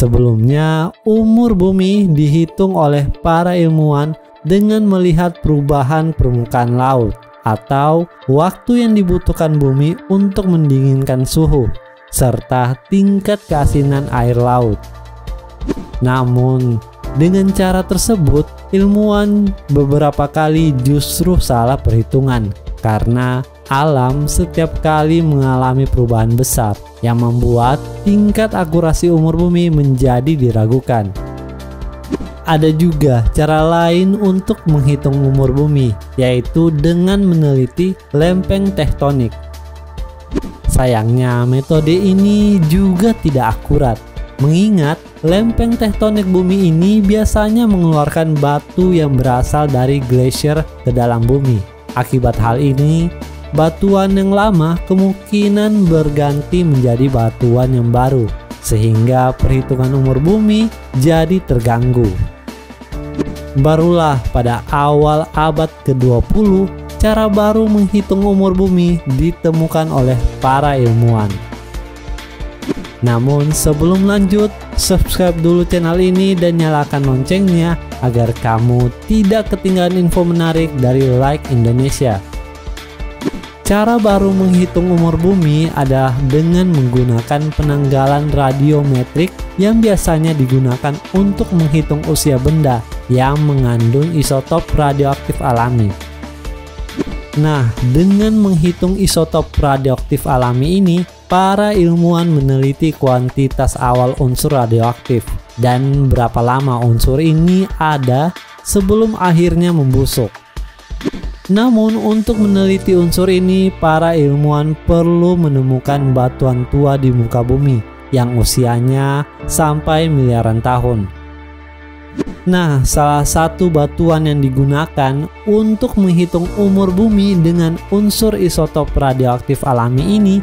Sebelumnya, umur bumi dihitung oleh para ilmuwan dengan melihat perubahan permukaan laut atau waktu yang dibutuhkan bumi untuk mendinginkan suhu serta tingkat keasinan air laut. Namun, dengan cara tersebut, ilmuwan beberapa kali justru salah perhitungan karena alam setiap kali mengalami perubahan besar yang membuat tingkat akurasi umur bumi menjadi diragukan. Ada juga cara lain untuk menghitung umur bumi, yaitu dengan meneliti lempeng tektonik. Sayangnya, metode ini juga tidak akurat, mengingat lempeng tektonik bumi ini biasanya mengeluarkan batu yang berasal dari glasier ke dalam bumi. Akibat hal ini, batuan yang lama kemungkinan berganti menjadi batuan yang baru, sehingga perhitungan umur bumi jadi terganggu. Barulah pada awal abad ke-20, cara baru menghitung umur bumi ditemukan oleh para ilmuwan. Namun sebelum lanjut, subscribe dulu channel ini dan nyalakan loncengnya agar kamu tidak ketinggalan info menarik dari Like Indonesia. Cara baru menghitung umur bumi adalah dengan menggunakan penanggalan radiometrik yang biasanya digunakan untuk menghitung usia benda yang mengandung isotop radioaktif alami. Nah, dengan menghitung isotop radioaktif alami ini, para ilmuwan meneliti kuantitas awal unsur radioaktif dan berapa lama unsur ini ada sebelum akhirnya membusuk. Namun untuk meneliti unsur ini, para ilmuwan perlu menemukan batuan tua di muka bumi yang usianya sampai miliaran tahun. Nah, salah satu batuan yang digunakan untuk menghitung umur bumi dengan unsur isotop radioaktif alami ini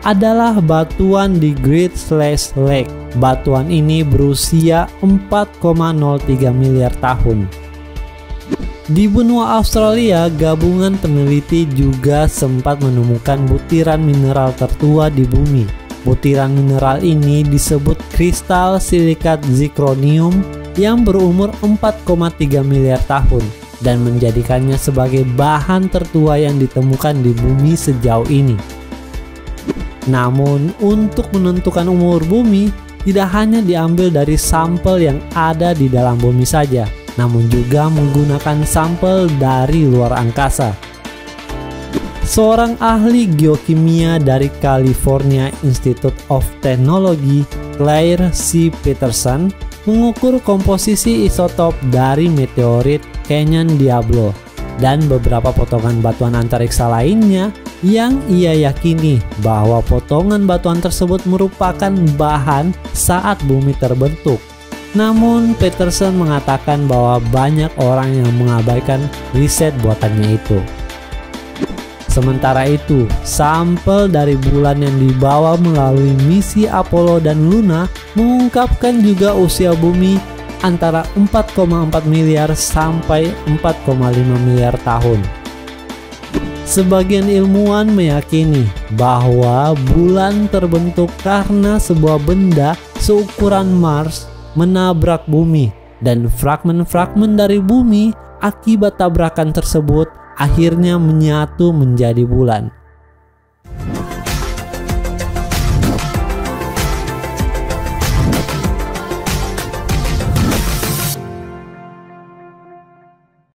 adalah batuan di Great Salt Lake. Batuan ini berusia 4,03 miliar tahun. Di benua Australia, gabungan peneliti juga sempat menemukan butiran mineral tertua di bumi. Butiran mineral ini disebut kristal silikat zirconium yang berumur 4,3 miliar tahun dan menjadikannya sebagai bahan tertua yang ditemukan di bumi sejauh ini. Namun, untuk menentukan umur bumi tidak hanya diambil dari sampel yang ada di dalam bumi saja, namun juga menggunakan sampel dari luar angkasa. Seorang ahli geokimia dari California Institute of Technology, Claire C. Peterson, mengukur komposisi isotop dari meteorit Canyon Diablo dan beberapa potongan batuan antariksa lainnya yang ia yakini bahwa potongan batuan tersebut merupakan bahan saat bumi terbentuk. Namun Peterson mengatakan bahwa banyak orang yang mengabaikan riset buatannya itu. Sementara itu, sampel dari bulan yang dibawa melalui misi Apollo dan Luna mengungkapkan juga usia bumi antara 4,4 miliar sampai 4,5 miliar tahun. Sebagian ilmuwan meyakini bahwa bulan terbentuk karena sebuah benda seukuran Mars menabrak bumi dan fragmen-fragmen dari bumi akibat tabrakan tersebut akhirnya menyatu menjadi bulan.